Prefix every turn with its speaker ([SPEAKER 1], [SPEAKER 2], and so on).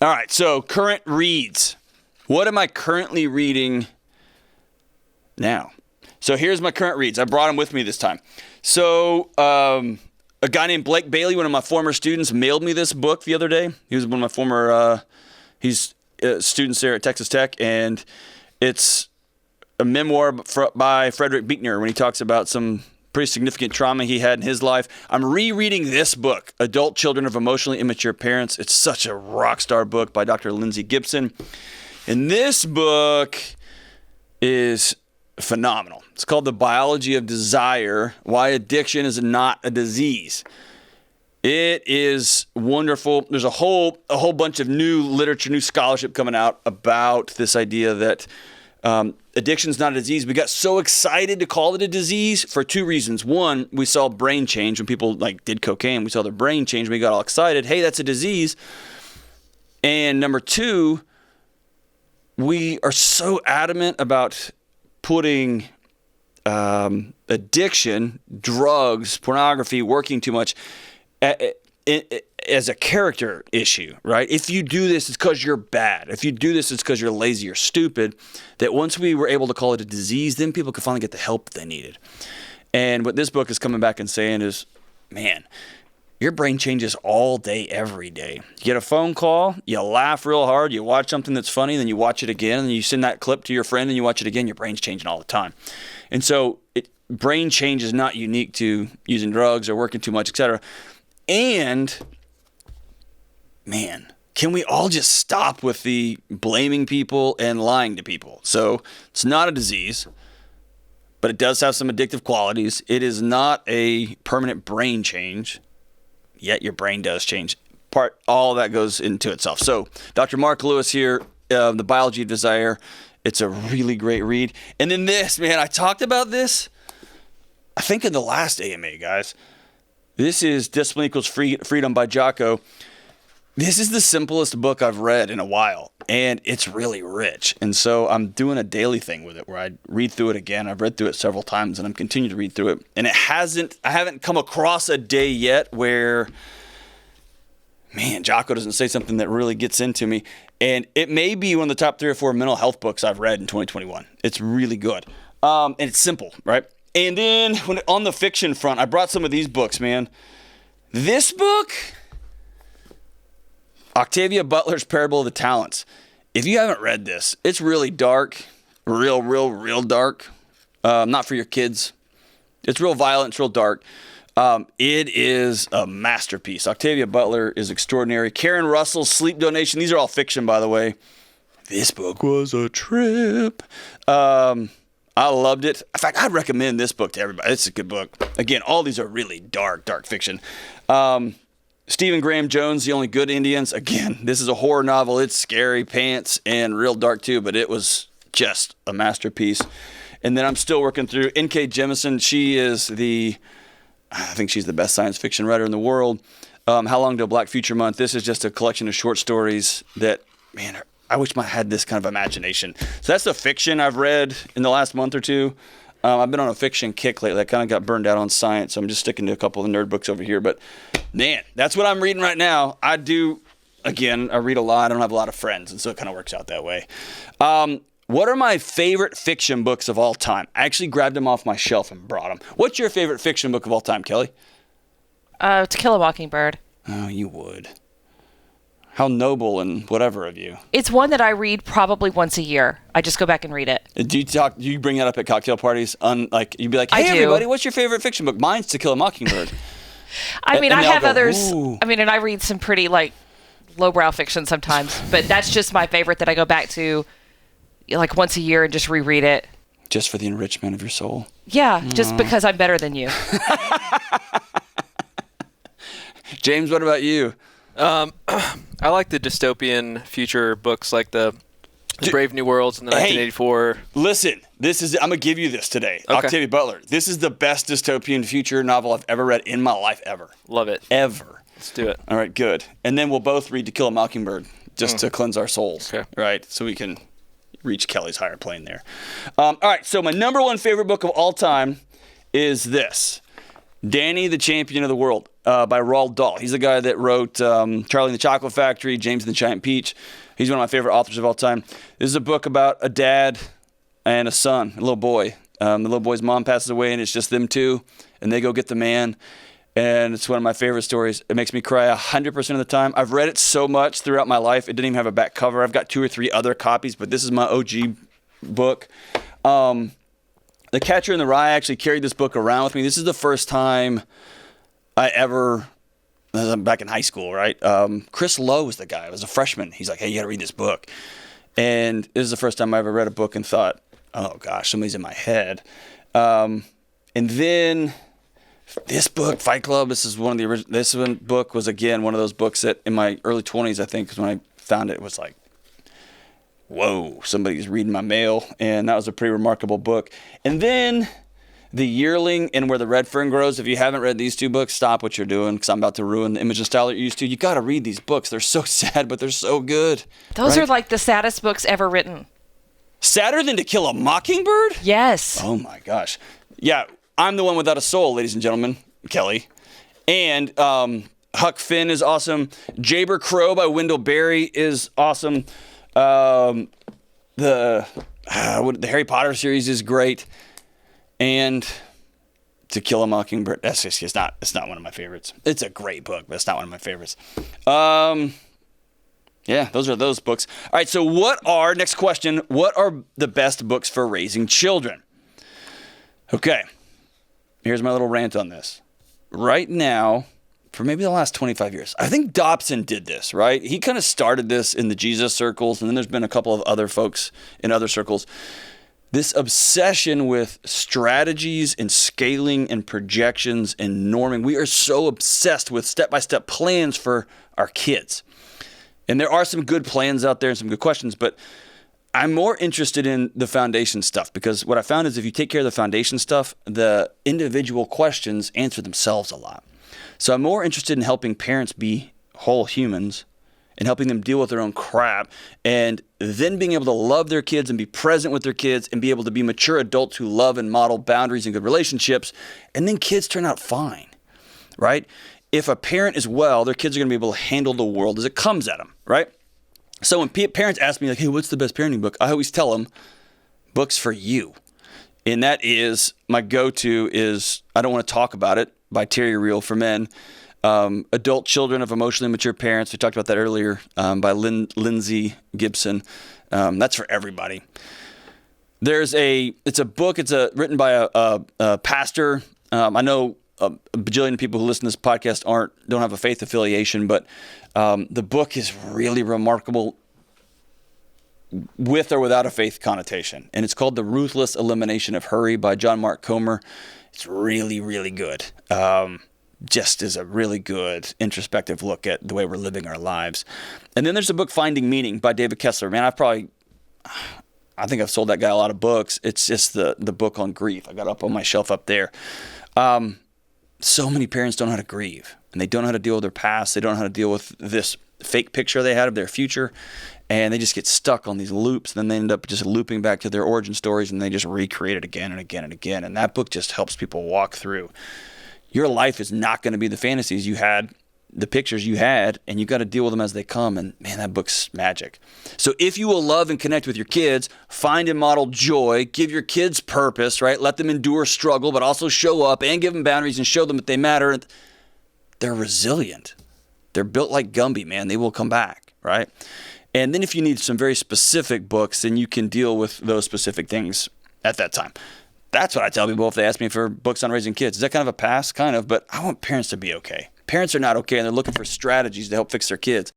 [SPEAKER 1] All right, so current reads. What am I currently reading now? So here's my current reads. I brought them with me this time. So a guy named Blake Bailey, one of my former students, mailed me this book the other day. He was one of my former students there at Texas Tech, and it's a memoir by Frederick Buechner when he talks about some pretty significant trauma he had in his life. I'm rereading this book, Adult Children of Emotionally Immature Parents. It's such a rock star book by Dr. Lindsay Gibson. And this book is phenomenal. It's called The Biology of Desire, Why Addiction is Not a Disease. It is wonderful. There's a whole bunch of new literature, new scholarship coming out about this idea that addiction is not a disease. We got so excited to call it a disease for two reasons. One, we saw brain change when people did cocaine. We saw their brain change. We got all excited. Hey, that's a disease. And number two, we are so adamant about putting addiction, drugs, pornography, working too much as a character issue, right? If you do this, it's because you're bad. If you do this, it's because you're lazy or stupid. That once we were able to call it a disease, then people could finally get the help they needed. And what this book is coming back and saying is, man, your brain changes all day, every day. You get a phone call, you laugh real hard, you watch something that's funny, then you watch it again, and you send that clip to your friend, and you watch it again, your brain's changing all the time. And so brain change is not unique to using drugs or working too much, etc. And, man, can we all just stop with the blaming people and lying to people? So it's not a disease, but it does have some addictive qualities. It is not a permanent brain change. Yet your brain does change. All of that goes into itself. So Dr. Marc Lewis here, The Biology of Desire. It's a really great read. And then this, man, I talked about this, I think in the last AMA, guys. This is Discipline Equals Freedom by Jocko. This is the simplest book I've read in a while, and it's really rich. And so I'm doing a daily thing with it where I read through it again. I've read through it several times, and I'm continuing to read through it. And I haven't come across a day yet where, man, Jocko doesn't say something that really gets into me. And it may be one of the top 3 or 4 mental health books I've read in 2021. It's really good. And it's simple, right? And then on the fiction front, I brought some of these books, man. This book, Octavia Butler's Parable of the Talents. If you haven't read this, it's really dark, real dark. Not for your kids. It's real violent, it's real dark. It is a masterpiece. Octavia Butler is extraordinary. Karen Russell's Sleep Donation. These are all fiction, by the way. This book was a trip. I loved it. In fact, I'd recommend this book to everybody. It's a good book. Again, all these are really dark fiction. Stephen Graham Jones, The Only Good Indians. Again, this is a horror novel. It's scary pants and real dark too, but it was just a masterpiece. And then I'm still working through N.K. Jemisin. I think she's the best science fiction writer in the world. How Long Till Black Future Month. This is just a collection of short stories that, man, I wish I had this kind of imagination. So that's the fiction I've read in the last month or two. I've been on a fiction kick lately. I kind of got burned out on science, so I'm just sticking to a couple of the nerd books over here. But, man, that's what I'm reading right now. I read a lot. I don't have a lot of friends, and so it kind of works out that way. What are my favorite fiction books of all time? I actually grabbed them off my shelf and brought them. What's your favorite fiction book of all time, Kelly?
[SPEAKER 2] To Kill a Mockingbird.
[SPEAKER 1] Oh, you would. How noble and whatever of you.
[SPEAKER 2] It's one that I read probably once a year. I just go back and read it.
[SPEAKER 1] Do you bring that up at cocktail parties? You'd be like, hey, everybody, what's your favorite fiction book? Mine's To Kill a Mockingbird.
[SPEAKER 2] I mean, I have others. Ooh. I mean, and I read some pretty, lowbrow fiction sometimes. But that's just my favorite that I go back to, once a year and just reread it.
[SPEAKER 1] Just for the enrichment of your soul?
[SPEAKER 2] Yeah, just because I'm better than you.
[SPEAKER 1] James, what about you?
[SPEAKER 3] I like the dystopian future books like the Brave New Worlds in the 1984.
[SPEAKER 1] Listen, I'm going to give you this today. Okay. Octavia Butler. This is the best dystopian future novel I've ever read in my life ever.
[SPEAKER 3] Love it.
[SPEAKER 1] Ever.
[SPEAKER 3] Let's do it.
[SPEAKER 1] All right, good. And then we'll both read To Kill a Mockingbird just to cleanse our souls.
[SPEAKER 3] Okay.
[SPEAKER 1] Right? So we can reach Kelly's higher plane there. All right, so my number one favorite book of all time is this. Danny, the Champion of the World. by Roald Dahl. He's the guy that wrote Charlie and the Chocolate Factory, James and the Giant Peach. He's one of my favorite authors of all time. This is a book about a dad and a son, a little boy. The little boy's mom passes away, and it's just them two, and they go get the man. And it's one of my favorite stories. It makes me cry 100% of the time. I've read it so much throughout my life. It didn't even have a back cover. I've got 2 or 3 other copies, but this is my OG book. The Catcher in the Rye, I actually carried this book around with me. This is the first time I ever, back in high school, right? Chris Lowe was the guy. I was a freshman. He's like, hey, you got to read this book. And this is the first time I ever read a book and thought, oh, gosh, somebody's in my head. And then this book, Fight Club, this is one of the original. This one book was, again, one of those books that in my early 20s, I think, because when I found it, it was like, whoa, somebody's reading my mail. And that was a pretty remarkable book. And then The Yearling and Where the Red Fern Grows. If you haven't read these 2 books, stop what you're doing, because I'm about to ruin the image and style that you're used to. You got to read these books. They're so sad, but they're so good.
[SPEAKER 2] Those are like the saddest books ever written.
[SPEAKER 1] Sadder than To Kill a Mockingbird?
[SPEAKER 2] Yes.
[SPEAKER 1] Oh, my gosh. Yeah, I'm the one without a soul, ladies and gentlemen. Kelly. And Huck Finn is awesome. Jayber Crow by Wendell Berry is awesome. The Harry Potter series is great. And To Kill a Mockingbird, it's not one of my favorites. It's a great book, but it's not one of my favorites. Yeah, those are those books. All right, so next question, what are the best books for raising children? Okay, here's my little rant on this. Right now, for maybe the last 25 years, I think Dobson did this, right? He kind of started this in the Jesus circles, and then there's been a couple of other folks in other circles. This obsession with strategies and scaling and projections and norming. We are so obsessed with step-by-step plans for our kids. And there are some good plans out there and some good questions, but I'm more interested in the foundation stuff, because what I found is if you take care of the foundation stuff, the individual questions answer themselves a lot. So I'm more interested in helping parents be whole humans and helping them deal with their own crap, and then being able to love their kids and be present with their kids and be able to be mature adults who love and model boundaries and good relationships, and then kids turn out fine, right? If a parent is well, their kids are going to be able to handle the world as it comes at them, right? So when parents ask me, like, hey, what's the best parenting book? I always tell them, books for you. And that is, my go-to is I Don't Want to Talk About It by Terry Real for Men. Adult Children of Emotionally Mature Parents. We talked about that earlier, by Lindsay Gibson. That's for everybody. It's a book. It's written by a pastor. I know a bajillion people who listen to this podcast don't have a faith affiliation, but the book is really remarkable with or without a faith connotation. And it's called The Ruthless Elimination of Hurry by John Mark Comer. It's really, really good. Just is a really good introspective look at the way we're living our lives. And then there's the book Finding Meaning by David Kessler. Man, I think I've sold that guy a lot of books. It's just the book on grief. I got up on my shelf up there. So many parents don't know how to grieve, and they don't know how to deal with their past. They don't know how to deal with this fake picture they had of their future, and they just get stuck on these loops. And then they end up just looping back to their origin stories, and they just recreate it again and again and again. And that book just helps people walk through. Your life is not going to be the fantasies you had, the pictures you had, and you got to deal with them as they come. And man, that book's magic. So if you will love and connect with your kids, find and model joy, give your kids purpose, right? Let them endure struggle, but also show up and give them boundaries and show them that they matter. They're resilient. They're built like Gumby, man. They will come back, right? And then if you need some very specific books, then you can deal with those specific things at that time. That's what I tell people if they ask me for books on raising kids. Is that kind of a pass? Kind of, but I want parents to be okay. Parents are not okay, and they're looking for strategies to help fix their kids.